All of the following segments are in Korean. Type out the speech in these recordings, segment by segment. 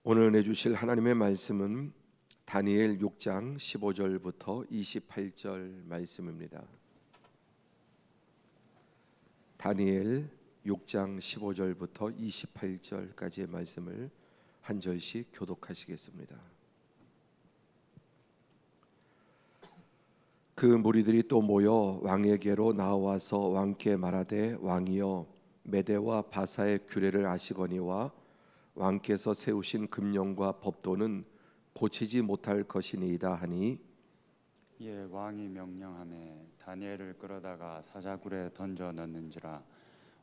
오늘 은혜 주실 하나님의 말씀은 다니엘 6장 15절부터 28절 말씀입니다. 다니엘 6장 15절부터 28절까지의 말씀을 한 절씩 교독하시겠습니다. 그 무리들이 또 모여 왕에게로 나와서 왕께 말하되, 왕이여, 메대와 바사의 규례를 아시거니와 왕께서 세우신 금령과 법도는 고치지 못할 것이니이다 하니, 이에 왕이 명령하매 다니엘을 끌어다가 사자굴에 던져 넣는지라.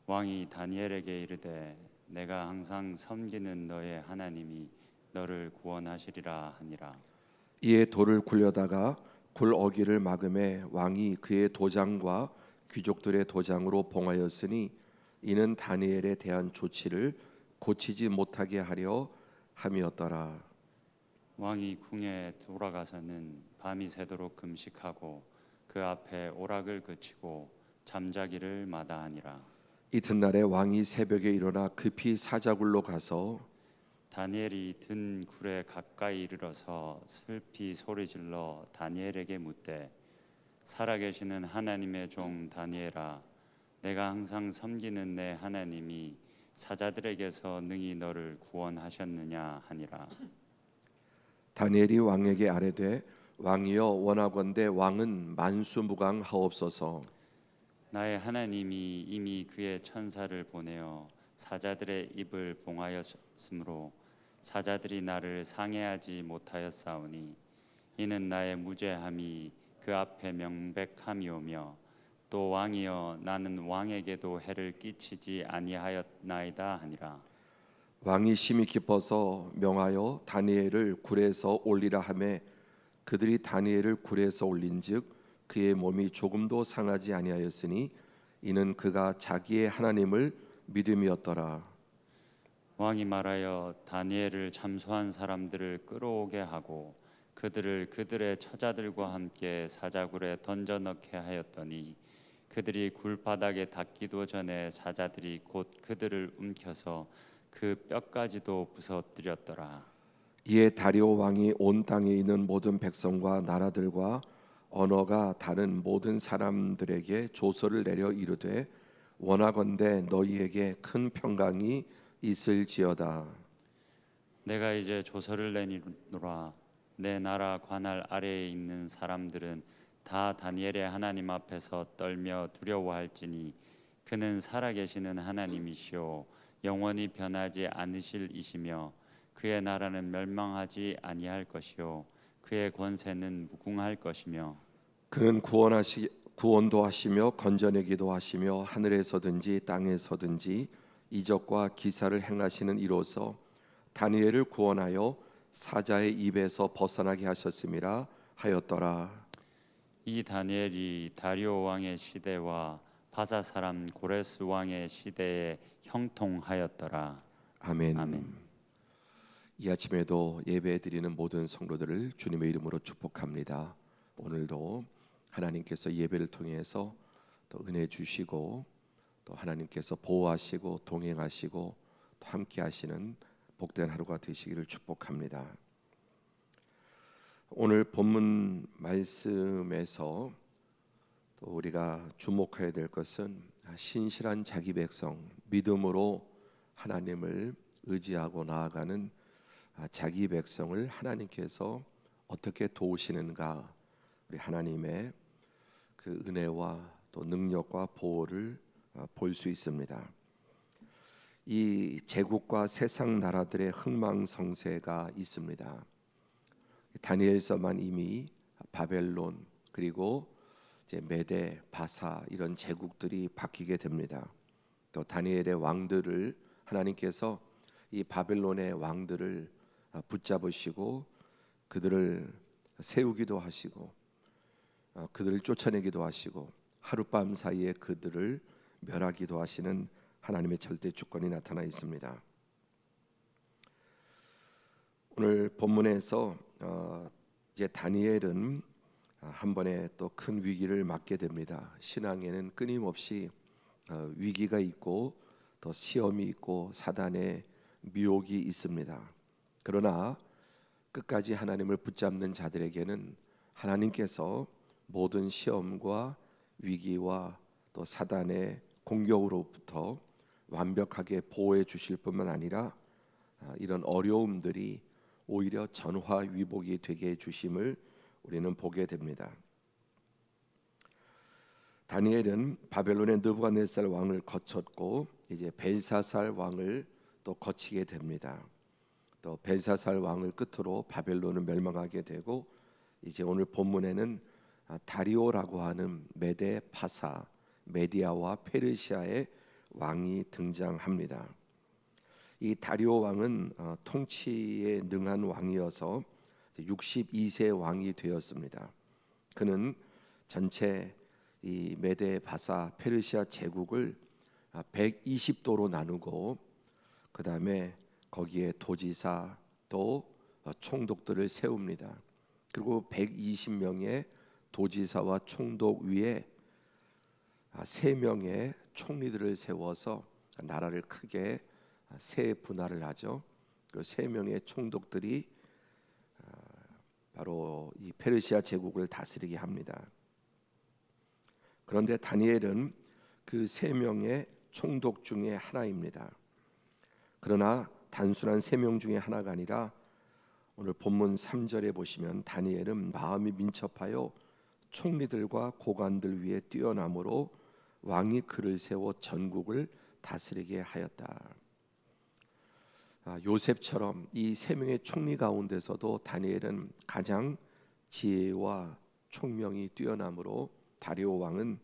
왕이 다니엘에게 이르되, 내가 항상 섬기는 너의 하나님이 너를 구원하시리라 하니라. 이에 돌을 굴려다가 굴 어기를 막음에 왕이 그의 도장과 귀족들의 도장으로 봉하였으니, 이는 다니엘에 대한 조치를 고치지 못하게 하려 함이었더라. 왕이 궁에 돌아가서는 밤이 새도록 금식하고 그 앞에 오락을 그치고 잠자기를 마다하니라. 이튿날에 왕이 새벽에 일어나 급히 사자굴로 가서 다니엘이 든 굴에 가까이 이르러서 슬피 소리질러 다니엘에게 묻되, 살아계시는 하나님의 종 다니엘아, 내가 항상 섬기는 내 하나님이 사자들에게서 능히 너를 구원하셨느냐 하니라. 다니엘이 왕에게 아뢰되, 왕이여, 원하건대 왕은 만수무강하옵소서. 나의 하나님이 이미 그의 천사를 보내어 사자들의 입을 봉하였으므로 사자들이 나를 상해하지 못하였사오니, 이는 나의 무죄함이 그 앞에 명백함이오며, 또 왕이여, 나는 왕에게도 해를 끼치지 아니하였나이다 하니라. 왕이 심히 기뻐서 명하여 다니엘을 굴에서 올리라 하매, 그들이 다니엘을 굴에서 올린즉 그의 몸이 조금도 상하지 아니하였으니, 이는 그가 자기의 하나님을 믿음이었더라. 왕이 말하여 다니엘을 참소한 사람들을 끌어오게 하고 그들을 그들의 처자들과 함께 사자굴에 던져 넣게 하였더니, 그들이 굴 바닥에 닿기도 전에 사자들이 곧 그들을 움켜서 그 뼈까지도 부서뜨렸더라. 이에 다리오 왕이 온 땅에 있는 모든 백성과 나라들과 언어가 다른 모든 사람들에게 조서를 내려 이르되, 원하건대 너희에게 큰 평강이 있을지어다. 내가 이제 조서를 내니노라. 내 나라 관할 아래에 있는 사람들은 다 다니엘의 하나님 앞에서 떨며 두려워할지니, 그는 살아계시는 하나님이시오 영원히 변하지 않으실 이시며, 그의 나라는 멸망하지 아니할 것이요 그의 권세는 무궁할 것이며, 그는 구원도 하시며 건져내기도 하시며, 하늘에서든지 땅에서든지 이적과 기사를 행하시는 이로서 다니엘을 구원하여 사자의 입에서 벗어나게 하셨음이라 하였더라. 이 다니엘이 다리오 왕의 시대와 바사 사람 고레스 왕의 시대에 형통하였더라. 아멘. 아멘. 이 아침에도 예배드리는 모든 성도들을 주님의 이름으로 축복합니다. 오늘도 하나님께서 예배를 통해서 또 은혜 주시고, 또 하나님께서 보호하시고 동행하시고 또 함께 하시는 복된 하루가 되시기를 축복합니다. 오늘 본문 말씀에서 또 우리가 주목해야 될 것은 신실한 자기 백성, 믿음으로 하나님을 의지하고 나아가는 자기 백성을 하나님께서 어떻게 도우시는가, 우리 하나님의 그 은혜와 또 능력과 보호를 볼 수 있습니다. 이 제국과 세상 나라들의 흥망성쇠가 있습니다. 다니엘서만 이미 바벨론, 그리고 이제 메대, 바사 이런 제국들이 바뀌게 됩니다. 또 다니엘의 왕들을 하나님께서 이 바벨론의 왕들을 붙잡으시고 그들을 세우기도 하시고 그들을 쫓아내기도 하시고 하룻밤 사이에 그들을 멸하기도 하시는 하나님의 절대 주권이 나타나 있습니다. 오늘 본문에서 이제 다니엘은 한 번에 또 큰 위기를 맞게 됩니다. 신앙에는 끊임없이 위기가 있고 또 시험이 있고 사단의 미혹이 있습니다. 그러나 끝까지 하나님을 붙잡는 자들에게는 하나님께서 모든 시험과 위기와 또 사단의 공격으로부터 완벽하게 보호해 주실 뿐만 아니라 이런 어려움들이 오히려 전화위복이 되게 해 주심을 우리는 보게 됩니다. 다니엘은 바벨론의 느부갓네살 왕을 거쳤고 이제 벨사살 왕을 또 거치게 됩니다. 또 벨사살 왕을 끝으로 바벨론은 멸망하게 되고 이제 오늘 본문에는 다리오라고 하는 메데 파사, 메디아와 페르시아의 왕이 등장합니다. 이 다리오 왕은 통치에 능한 왕이어서 62세 왕이 되었습니다. 그는 전체 이 메데 바사 페르시아 제국을 120도로 나누고 그 다음에 거기에 도지사 또 총독들을 세웁니다. 그리고 120명의 도지사와 총독 위에 3명의 총리들을 세워서 나라를 크게 세 분할을 하죠. 그 3명의 총독들이 바로 이 페르시아 제국을 다스리게 합니다. 그런데 다니엘은 그 3명의 총독 중에 하나입니다. 그러나 단순한 3명 중에 하나가 아니라 오늘 본문 3절에 보시면 다니엘은 마음이 민첩하여 총리들과 고관들 위에 뛰어남으로 왕이 그를 세워 전국을 다스리게 하였다. 요셉처럼 이 3명의 총리 가운데서도 다니엘은 가장 지혜와 총명이 뛰어남으로 다리오 왕은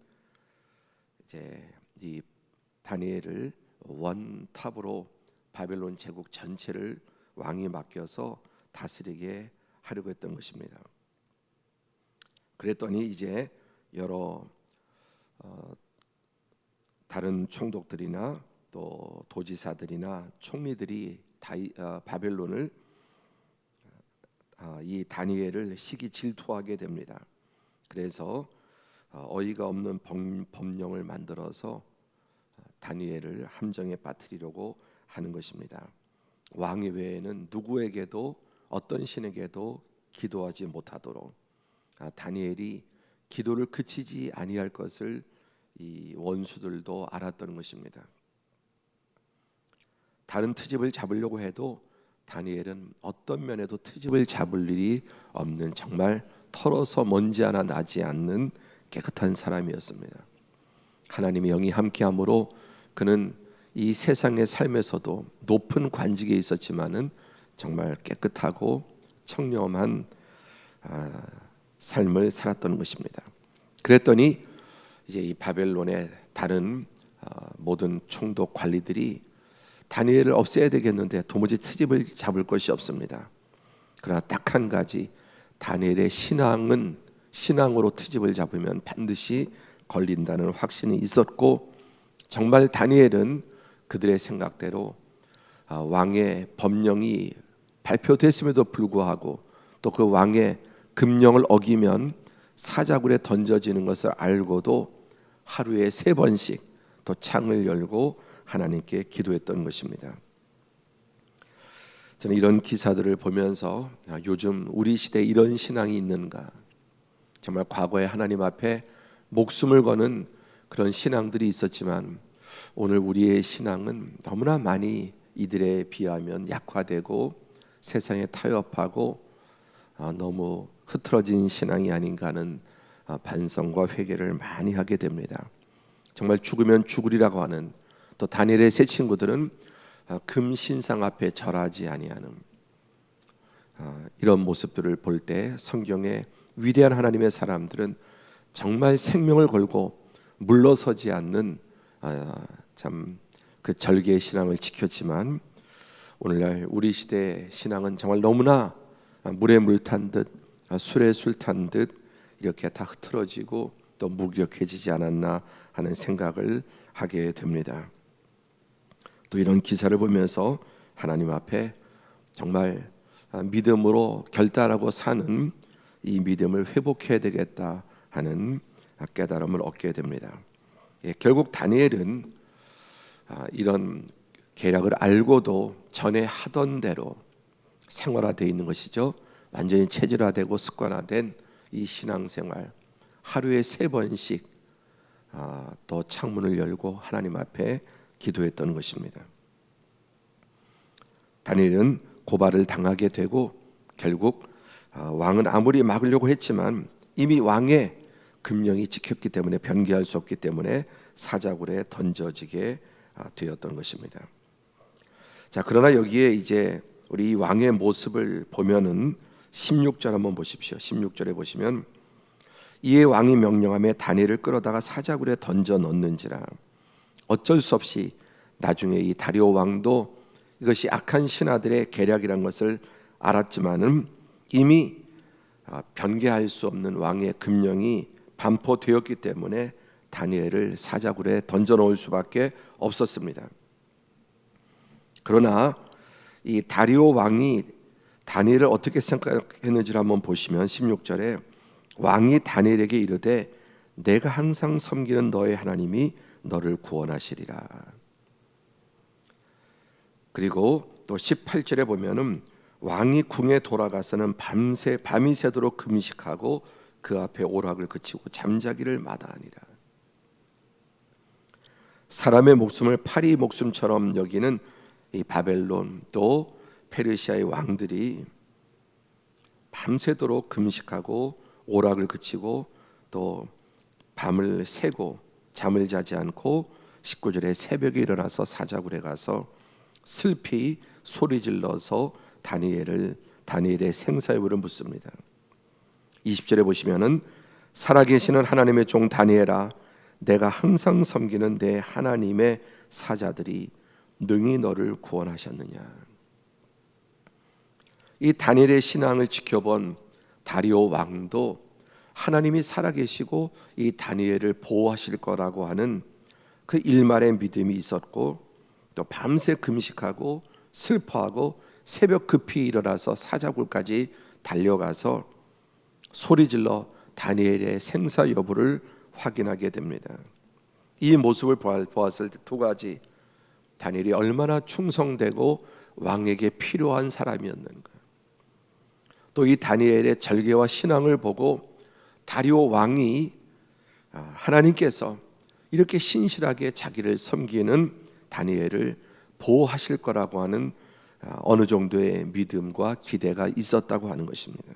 이제 이 다니엘을 원탑으로 바벨론 제국 전체를 왕이 맡겨서 다스리게 하려고 했던 것입니다. 그랬더니 이제 여러 다른 총독들이나 또 도지사들이나 총리들이 바벨론을 이 다니엘을 시기 질투하게 됩니다. 그래서 어이가 없는 법령을 만들어서 다니엘을 함정에 빠뜨리려고 하는 것입니다. 왕 외에는 누구에게도 어떤 신에게도 기도하지 못하도록 다니엘이 기도를 그치지 아니할 것을 이 원수들도 알았던 것입니다. 다른 트집을 잡으려고 해도 다니엘은 어떤 면에도 트집을 잡을 일이 없는 정말 털어서 먼지 하나 나지 않는 깨끗한 사람이었습니다. 하나님의 영이 함께함으로 그는 이 세상의 삶에서도 높은 관직에 있었지만은 정말 깨끗하고 청렴한 삶을 살았던 것입니다. 그랬더니 이제 이 바벨론의 다른 모든 총독 관리들이 다니엘을 없애야 되겠는데 도무지 트집을 잡을 것이 없습니다. 그러나 딱 한 가지, 다니엘의 신앙으로 트집을 잡으면 반드시 걸린다는 확신이 있었고, 정말 다니엘은 그들의 생각대로 왕의 법령이 발표됐음에도 불구하고 또 그 왕의 금령을 어기면 사자굴에 던져지는 것을 알고도 하루에 3번씩 또 창을 열고 하나님께 기도했던 것입니다. 저는 이런 기사들을 보면서 요즘 우리 시대에 이런 신앙이 있는가, 정말 과거에 하나님 앞에 목숨을 거는 그런 신앙들이 있었지만 오늘 우리의 신앙은 너무나 많이 이들에 비하면 약화되고 세상에 타협하고 너무 흐트러진 신앙이 아닌가 하는 반성과 회개를 많이 하게 됩니다. 정말 죽으면 죽으리라고 하는, 또 다니엘의 세 친구들은 금 신상 앞에 절하지 아니하는 이런 모습들을 볼 때 성경의 위대한 하나님의 사람들은 정말 생명을 걸고 물러서지 않는 참 그 절개의 신앙을 지켰지만, 오늘날 우리 시대의 신앙은 정말 너무나 물에 물 탄 듯 술에 술 탄 듯 이렇게 다 흐트러지고 또 무기력해지지 않았나 하는 생각을 하게 됩니다. 또 이런 기사를 보면서 하나님 앞에 정말 믿음으로 결단하고 사는 이 믿음을 회복해야 되겠다 하는 깨달음을 얻게 됩니다. 결국 다니엘은 이런 계략을 알고도 전에 하던 대로 생활화되어 있는 것이죠. 완전히 체질화되고 습관화된 이 신앙생활, 하루에 3번씩 또 창문을 열고 하나님 앞에 기도했던 것입니다. 다니엘은 고발을 당하게 되고 결국 왕은 아무리 막으려고 했지만 이미 왕의 금령이 찍혔기 때문에 변개할 수 없기 때문에 사자굴에 던져지게 되었던 것입니다. 자, 그러나 여기에 이제 우리 이 왕의 모습을 보면은 16절 한번 보십시오. 16절에 보시면 이에 왕이 명령하며 다니엘을 끌어다가 사자굴에 던져 넣는지라. 어쩔 수 없이 나중에 이 다리오 왕도 이것이 악한 신하들의 계략이란 것을 알았지만은 이미 변개할 수 없는 왕의 금령이 반포되었기 때문에 다니엘을 사자굴에 던져 놓을 수밖에 없었습니다. 그러나 이 다리오 왕이 다니엘을 어떻게 생각했는지를 한번 보시면 16절에 왕이 다니엘에게 이르되 내가 항상 섬기는 너의 하나님이 너를 구원하시리라. 그리고 또 18절에 보면은 왕이 궁에 돌아가서는 밤이 새도록 금식하고 그 앞에 오락을 그치고 잠자기를 마다하니라. 사람의 목숨을 파리 목숨처럼 여기는 이 바벨론 또 페르시아의 왕들이 밤새도록 금식하고 오락을 그치고 또 밤을 새고 잠을 자지 않고 19절에 새벽에 일어나서 사자굴에 가서 슬피 소리질러서 다니엘의 생사 여부를 묻습니다. 20절에 보시면은 살아계시는 하나님의 종 다니엘아, 내가 항상 섬기는 내 하나님의 사자들이 능히 너를 구원하셨느냐. 이 다니엘의 신앙을 지켜본 다리오 왕도 하나님이 살아계시고 이 다니엘을 보호하실 거라고 하는 그 일말의 믿음이 있었고 또 밤새 금식하고 슬퍼하고 새벽 급히 일어나서 사자굴까지 달려가서 소리질러 다니엘의 생사 여부를 확인하게 됩니다. 이 모습을 보았을 때 두 가지, 다니엘이 얼마나 충성되고 왕에게 필요한 사람이었는가, 또 이 다니엘의 절개와 신앙을 보고 다리오 왕이 하나님께서 이렇게 신실하게 자기를 섬기는 다니엘을 보호하실 거라고 하는 어느 정도의 믿음과 기대가 있었다고 하는 것입니다.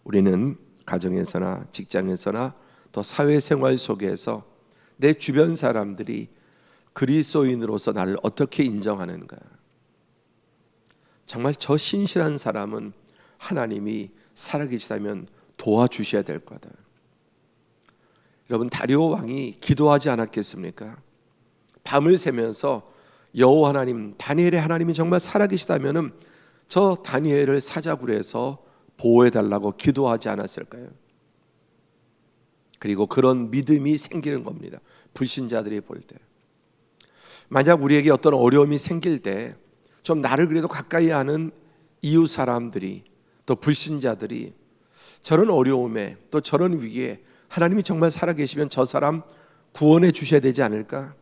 우리는 가정에서나 직장에서나 또 사회생활 속에서 내 주변 사람들이 그리스도인으로서 나를 어떻게 인정하는가, 정말 저 신실한 사람은 하나님이 살아계시다면 도와주셔야 될 거다. 여러분, 다리오 왕이 기도하지 않았겠습니까? 밤을 새면서 여호와 하나님, 다니엘의 하나님이 정말 살아계시다면은 저 다니엘을 사자굴에서 보호해달라고 기도하지 않았을까요? 그리고 그런 믿음이 생기는 겁니다. 불신자들이 볼 때, 만약 우리에게 어떤 어려움이 생길 때 좀 나를 그래도 가까이 하는 이웃 사람들이 또 불신자들이 저런 어려움에 또 저런 위기에 하나님이 정말 살아계시면 저 사람 구원해 주셔야 되지 않을까?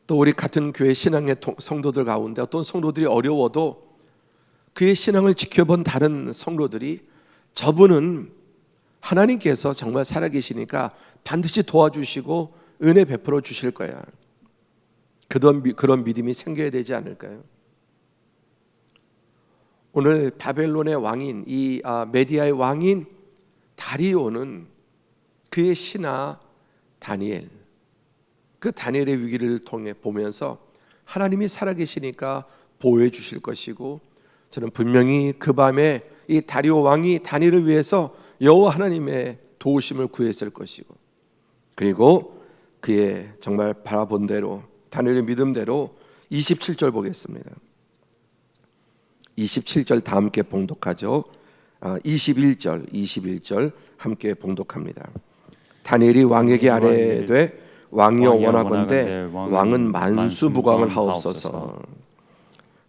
또 우리 같은 교회 신앙의 성도들 가운데 어떤 성도들이 어려워도 그의 신앙을 지켜본 다른 성도들이 저분은 하나님께서 정말 살아계시니까 반드시 도와주시고 은혜 베풀어 주실 거야, 그런 믿음이 생겨야 되지 않을까요? 오늘 바벨론의 왕인 이 메디아의 왕인 다리오는 그의 신하 다니엘, 그 다니엘의 위기를 통해 보면서 하나님이 살아계시니까 보호해 주실 것이고, 저는 분명히 그 밤에 이 다리오 왕이 다니엘을 위해서 여호와 하나님의 도우심을 구했을 것이고, 그리고 그의 정말 바라본 대로 다니엘의 믿음대로 27절 보겠습니다. 27절 다 함께 봉독하죠. 21절 함께 봉독합니다. 다니엘이 왕에게 아뢰되 왕이여 원하건대 왕은 만수무강을 하옵소서.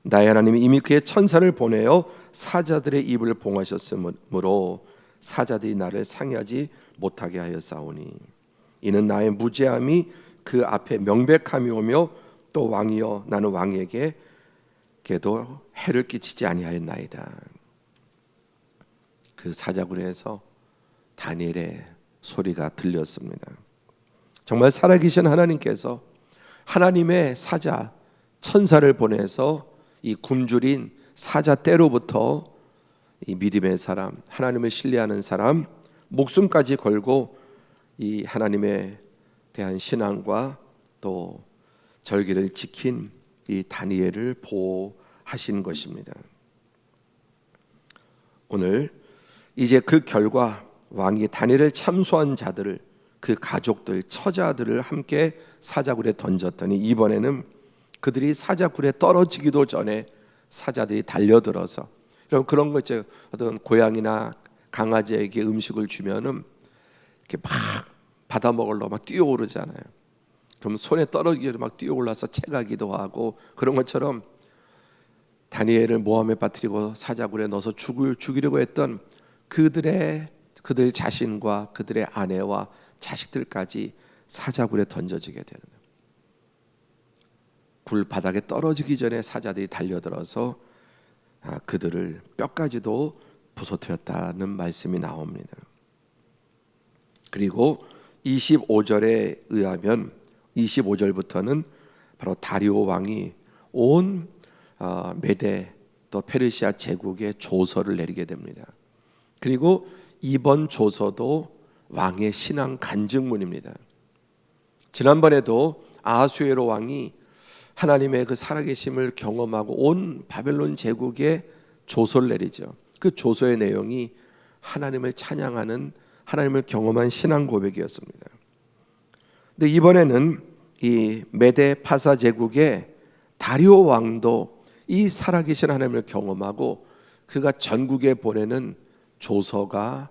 나의 하나님이 이미 그의 천사를 보내어 사자들의 입을 봉하셨으므로 사자들이 나를 상해하지 못하게 하였사오니 이는 나의 무죄함이 그 앞에 명백함이 오며 또 왕이여 나는 왕에게 걔도 해를 끼치지 아니하였나이다. 그 사자굴에서 다니엘의 소리가 들렸습니다. 정말 살아계신 하나님께서 하나님의 사자 천사를 보내서 이 굶주린 사자 떼로부터 이 믿음의 사람, 하나님을 신뢰하는 사람, 목숨까지 걸고 이 하나님에 대한 신앙과 또 절기를 지킨 이 다니엘을 보호하신 것입니다. 오늘 이제 그 결과 왕이 다니엘을 참소한 자들을, 그 가족들, 처자들을 함께 사자굴에 던졌더니 이번에는 그들이 사자굴에 떨어지기도 전에 사자들이 달려들어서, 여러분 그런 거 있죠. 어떤 고양이나 강아지에게 음식을 주면은 이렇게 막 받아 먹으려고 막 뛰어오르잖아요. 그럼 손에 떨어지기도 막 뛰어올라서 채가기도 하고, 그런 것처럼 다니엘을 모함에 빠뜨리고 사자굴에 넣어서 죽이려고 했던 그들 자신과 그들의 아내와 자식들까지 사자굴에 던져지게 되는 거예요. 굴 바닥에 떨어지기 전에 사자들이 달려들어서 그들을 뼈까지도 부서뜨렸다는 말씀이 나옵니다. 그리고 25절에 의하면 25절부터는 바로 다리오 왕이 온 메데 또 페르시아 제국에 조서를 내리게 됩니다. 그리고 이번 조서도 왕의 신앙 간증문입니다. 지난번에도 아하수에로 왕이 하나님의 그 살아계심을 경험하고 온 바벨론 제국에 조서를 내리죠. 그 조서의 내용이 하나님을 찬양하는, 하나님을 경험한 신앙 고백이었습니다. 근데 이번에는 이 메데 파사 제국의 다리오 왕도 이 살아계신 하나님을 경험하고 그가 전국에 보내는 조서가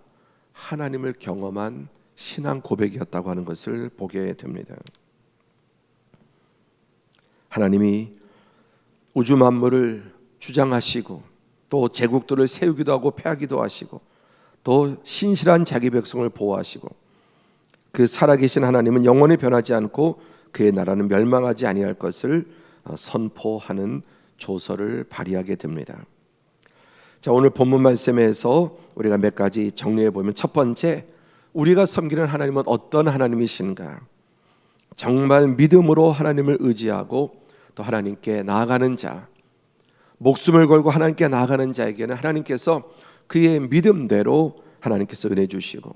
하나님을 경험한 신앙 고백이었다고 하는 것을 보게 됩니다. 하나님이 우주 만물을 주장하시고 또 제국들을 세우기도 하고 패하기도 하시고 또 신실한 자기 백성을 보호하시고, 그 살아계신 하나님은 영원히 변하지 않고 그의 나라는 멸망하지 아니할 것을 선포하는 조서를 발휘하게 됩니다. 자, 오늘 본문 말씀에서 우리가 몇 가지 정리해 보면, 첫 번째, 우리가 섬기는 하나님은 어떤 하나님이신가? 정말 믿음으로 하나님을 의지하고 또 하나님께 나아가는 자, 목숨을 걸고 하나님께 나아가는 자에게는 하나님께서 그의 믿음대로 하나님께서 은혜 주시고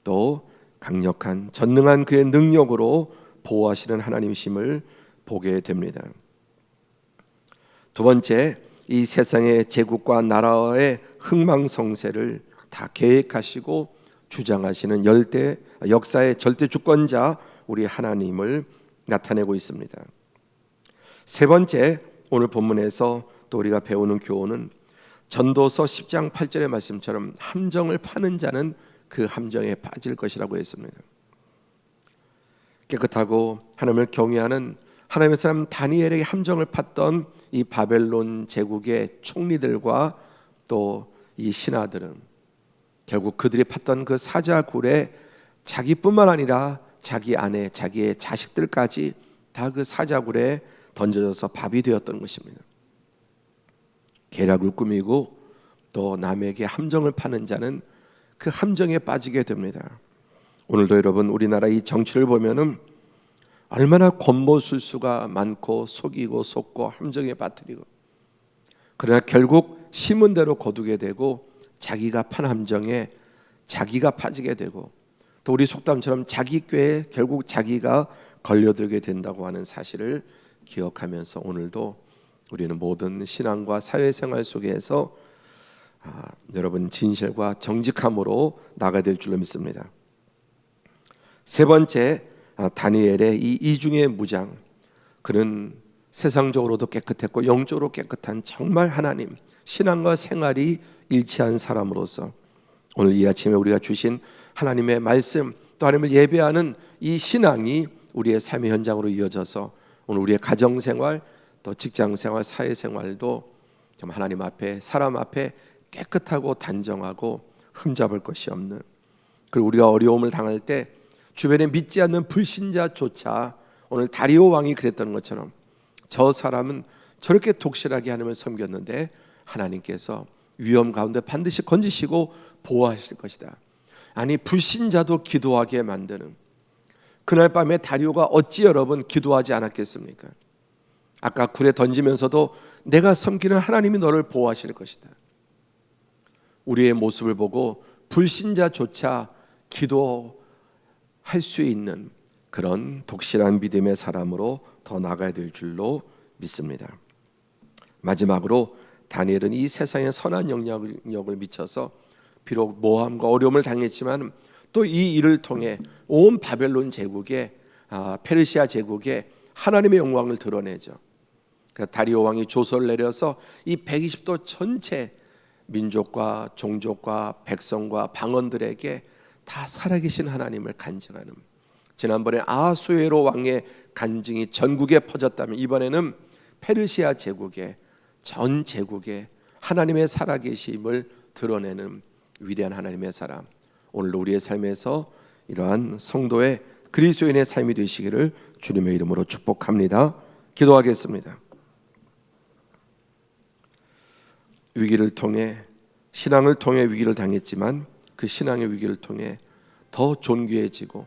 또 강력한 전능한 그의 능력으로 보호하시는 하나님이심을 보게 됩니다. 두 번째, 이 세상의 제국과 나라의 흥망성쇠를 다 계획하시고 주장하시는 역사의 절대 주권자 우리 하나님을 나타내고 있습니다. 세 번째, 오늘 본문에서 또 우리가 배우는 교훈은 전도서 10장 8절의 말씀처럼 함정을 파는 자는 그 함정에 빠질 것이라고 했습니다. 깨끗하고 하나님을 경외하는 하나님의 사람 다니엘에게 함정을 팠던 이 바벨론 제국의 총리들과 또 이 신하들은 결국 그들이 팠던 그 사자굴에 자기뿐만 아니라 자기 아내, 자기의 자식들까지 다 그 사자굴에 던져져서 밥이 되었던 것입니다. 계략을 꾸미고 또 남에게 함정을 파는 자는 그 함정에 빠지게 됩니다. 오늘도 여러분, 우리나라 이 정치를 보면은 얼마나 권모술수가 많고 속이고 속고 함정에 빠뜨리고, 그러나 결국 심은대로 거두게 되고 자기가 판 함정에 자기가 빠지게 되고, 또 우리 속담처럼 자기 꾀에 결국 자기가 걸려들게 된다고 하는 사실을 기억하면서 오늘도 우리는 모든 신앙과 사회생활 속에서 여러분 진실과 정직함으로 나가야 될 줄로 믿습니다. 세 번째, 다니엘의 이 이중의 무장, 그는 세상적으로도 깨끗했고 영적으로 깨끗한 정말 하나님, 신앙과 생활이 일치한 사람으로서 오늘 이 아침에 우리가 주신 하나님의 말씀, 또 하나님을 예배하는 이 신앙이 우리의 삶의 현장으로 이어져서 오늘 우리의 가정생활, 또 직장생활, 사회생활도 좀 하나님 앞에, 사람 앞에 깨끗하고 단정하고 흠잡을 것이 없는, 그리고 우리가 어려움을 당할 때 주변에 믿지 않는 불신자조차 오늘 다리오 왕이 그랬던 것처럼 저 사람은 저렇게 독실하게 하나님을 섬겼는데 하나님께서 위험 가운데 반드시 건지시고 보호하실 것이다. 아니 불신자도 기도하게 만드는 그날 밤에 다리오가 어찌 여러분 기도하지 않았겠습니까? 아까 굴에 던지면서도 내가 섬기는 하나님이 너를 보호하실 것이다. 우리의 모습을 보고 불신자조차 기도할 수 있는 그런 독실한 믿음의 사람으로 더 나가야 될 줄로 믿습니다. 마지막으로 다니엘은 이 세상에 선한 영향력을 미쳐서 비록 모함과 어려움을 당했지만 또 이 일을 통해 온 바벨론 제국에 페르시아 제국에 하나님의 영광을 드러내죠. 다리오 왕이 조서를 내려서 이 120도 전체 민족과 종족과 백성과 방언들에게 다 살아계신 하나님을 간증하는, 지난번에 아하수에로 왕의 간증이 전국에 퍼졌다면 이번에는 페르시아 제국에 전 제국에 하나님의 살아계심을 드러내는 위대한 하나님의 사람, 오늘도 우리의 삶에서 이러한 성도의 그리스도인의 삶이 되시기를 주님의 이름으로 축복합니다. 기도하겠습니다. 위기를 통해, 신앙을 통해 위기를 당했지만 그 신앙의 위기를 통해 더 존귀해지고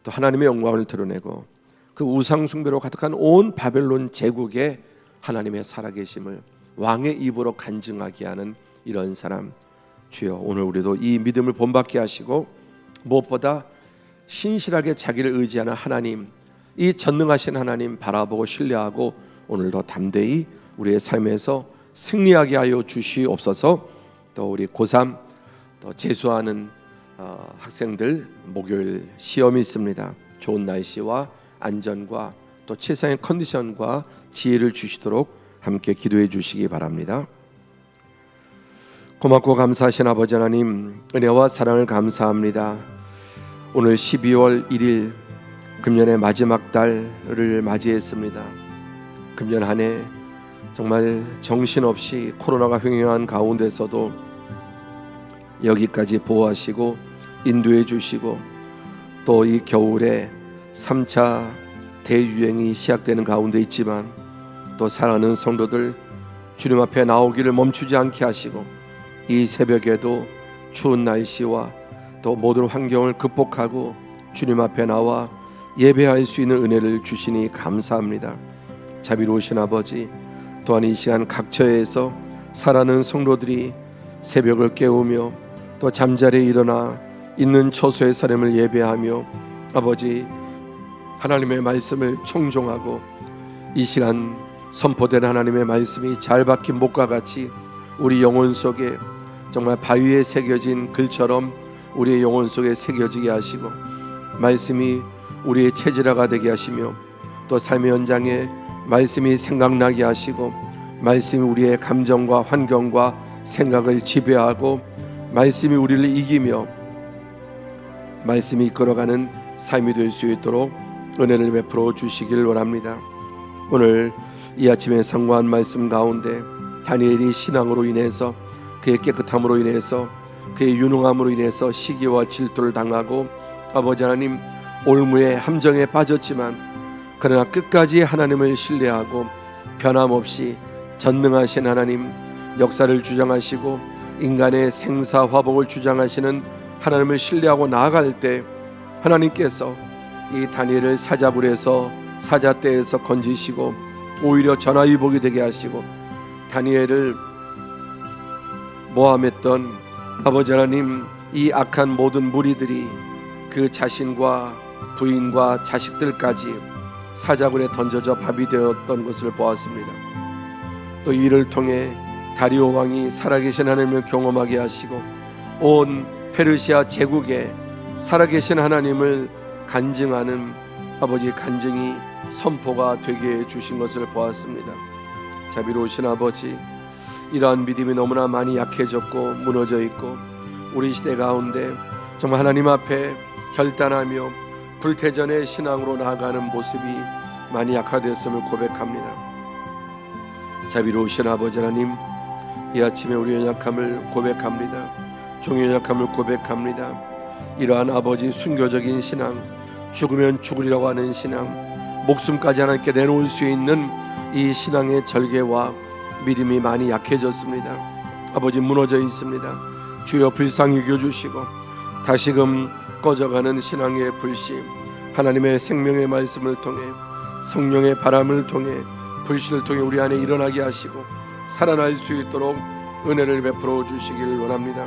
또 하나님의 영광을 드러내고 그 우상 숭배로 가득한 온 바벨론 제국에 하나님의 살아계심을 왕의 입으로 간증하게 하는 이런 사람, 주여 오늘 우리도 이 믿음을 본받게 하시고 무엇보다 신실하게 자기를 의지하는 하나님, 이 전능하신 하나님 바라보고 신뢰하고 오늘도 담대히 우리의 삶에서 승리하게 하여 주시옵소서. 또 우리 고3 또 재수하는 학생들 목요일 시험이 있습니다. 좋은 날씨와 안전과 또 최상의 컨디션과 지혜를 주시도록 함께 기도해 주시기 바랍니다. 고맙고 감사하신 아버지 하나님, 은혜와 사랑을 감사합니다. 오늘 12월 1일 금년의 마지막 달을 맞이했습니다. 금년 한 해 정말 정신없이 코로나가 횡행한 가운데서도 여기까지 보호하시고 인도해 주시고 또 이 겨울에 3차 대유행이 시작되는 가운데 있지만 또 사랑하는 성도들 주님 앞에 나오기를 멈추지 않게 하시고 이 새벽에도 추운 날씨와 또 모든 환경을 극복하고 주님 앞에 나와 예배할 수 있는 은혜를 주시니 감사합니다. 자비로우신 아버지, 또한 이 시간 각처에서 살아가는 성도들이 새벽을 깨우며 또 잠자리에 일어나 있는 처소의 사람을 예배하며 아버지 하나님의 말씀을 청종하고 이 시간 선포된 하나님의 말씀이 잘 박힌 목과 같이 우리 영혼 속에 정말 바위에 새겨진 글처럼 우리의 영혼 속에 새겨지게 하시고 말씀이 우리의 체질화가 되게 하시며 또 삶의 현장에 말씀이 생각나게 하시고 말씀이 우리의 감정과 환경과 생각을 지배하고 말씀이 우리를 이기며 말씀이 이끌어가는 삶이 될 수 있도록 은혜를 베풀어 주시기를 원합니다. 오늘 이 아침에 상고한 말씀 가운데 다니엘이 신앙으로 인해서 그의 깨끗함으로 인해서 그의 유능함으로 인해서 시기와 질투를 당하고 아버지 하나님 올무의 함정에 빠졌지만 그러나 끝까지 하나님을 신뢰하고 변함없이 전능하신 하나님, 역사를 주장하시고 인간의 생사화복을 주장하시는 하나님을 신뢰하고 나아갈 때 하나님께서 이 다니엘을 사자굴에서 사자떼에서 건지시고 오히려 전화위복이 되게 하시고 다니엘을 모함했던 아버지 하나님, 이 악한 모든 무리들이 그 자신과 부인과 자식들까지 사자굴에 던져져 밥이 되었던 것을 보았습니다. 또 이를 통해 다리오 왕이 살아계신 하나님을 경험하게 하시고 온 페르시아 제국에 살아계신 하나님을 간증하는 아버지 간증이 선포가 되게 해주신 것을 보았습니다. 자비로우신 아버지, 이러한 믿음이 너무나 많이 약해졌고 무너져 있고 우리 시대 가운데 정말 하나님 앞에 결단하며 불태전의 신앙으로 나아가는 모습이 많이 약화되었음을 고백합니다. 자비로우신 아버지 하나님, 이 아침에 우리의 연약함을 고백합니다. 종의 연약함을 고백합니다. 이러한 아버지 순교적인 신앙, 죽으면 죽으리라고 하는 신앙, 목숨까지 하나님께 내놓을 수 있는 이 신앙의 절개와 믿음이 많이 약해졌습니다. 아버지, 무너져 있습니다. 주여 불쌍히 여겨주시고 다시금 꺼져가는 신앙의 불씨, 하나님의 생명의 말씀을 통해 성령의 바람을 통해 불씨를 통해 우리 안에 일어나게 하시고 살아날 수 있도록 은혜를 베풀어 주시기를 원합니다.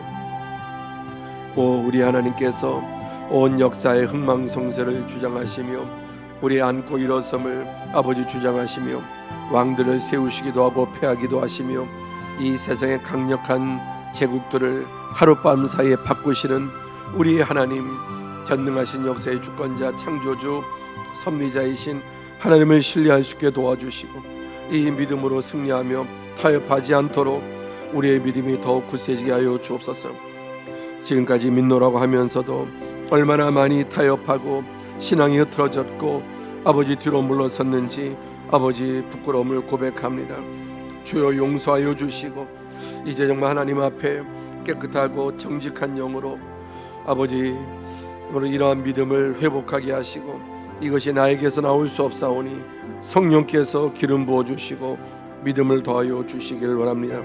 우리 하나님께서 온 역사의 흥망성쇠를 주장하시며 우리 안고 일어섬을 아버지 주장하시며 왕들을 세우시기도 하고 패하기도 하시며 이 세상의 강력한 제국들을 하룻밤 사이에 바꾸시는 우리 하나님, 전능하신 역사의 주권자 창조주 섭리자이신 하나님을 신뢰할 수 있게 도와주시고 이 믿음으로 승리하며 타협하지 않도록 우리의 믿음이 더욱 굳세지게 하여 주옵소서. 지금까지 믿노라고 하면서도 얼마나 많이 타협하고 신앙이 흐트러졌고 아버지 뒤로 물러섰는지 아버지 부끄러움을 고백합니다. 주여 용서하여 주시고 이제 정말 하나님 앞에 깨끗하고 정직한 영으로 아버지 이러한 믿음을 회복하게 하시고 이것이 나에게서 나올 수 없사오니 성령께서 기름 부어 주시고 믿음을 더하여 주시기를 원합니다.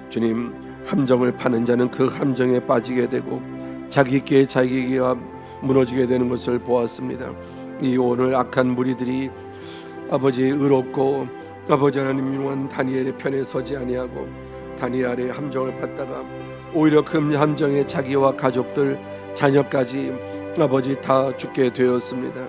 주님, 함정을 파는 자는 그 함정에 빠지게 되고 자기께 자기가 무너지게 되는 것을 보았습니다. 이 오늘 악한 무리들이 아버지 의롭고 아버지 하나님 유능한 다니엘의 편에 서지 아니하고 다니엘의 함정을 받다가 오히려 그 함정에 자기와 가족들 자녀까지 아버지 다 죽게 되었습니다.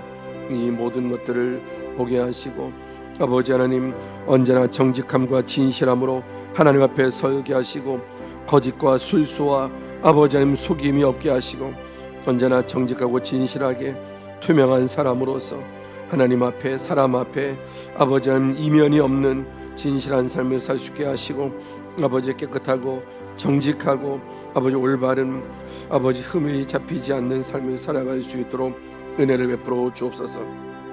이 모든 것들을 보게 하시고 아버지 하나님 언제나 정직함과 진실함으로 하나님 앞에 서게 하시고 거짓과 술수와 아버지 하나님 속임이 없게 하시고 언제나 정직하고 진실하게 투명한 사람으로서 하나님 앞에 사람 앞에 아버지 하나님 이면이 없는 진실한 삶을 살 수 있게 하시고 아버지 깨끗하고 정직하고 아버지 올바른 아버지 흠이 잡히지 않는 삶을 살아갈 수 있도록 은혜를 베풀어 주옵소서.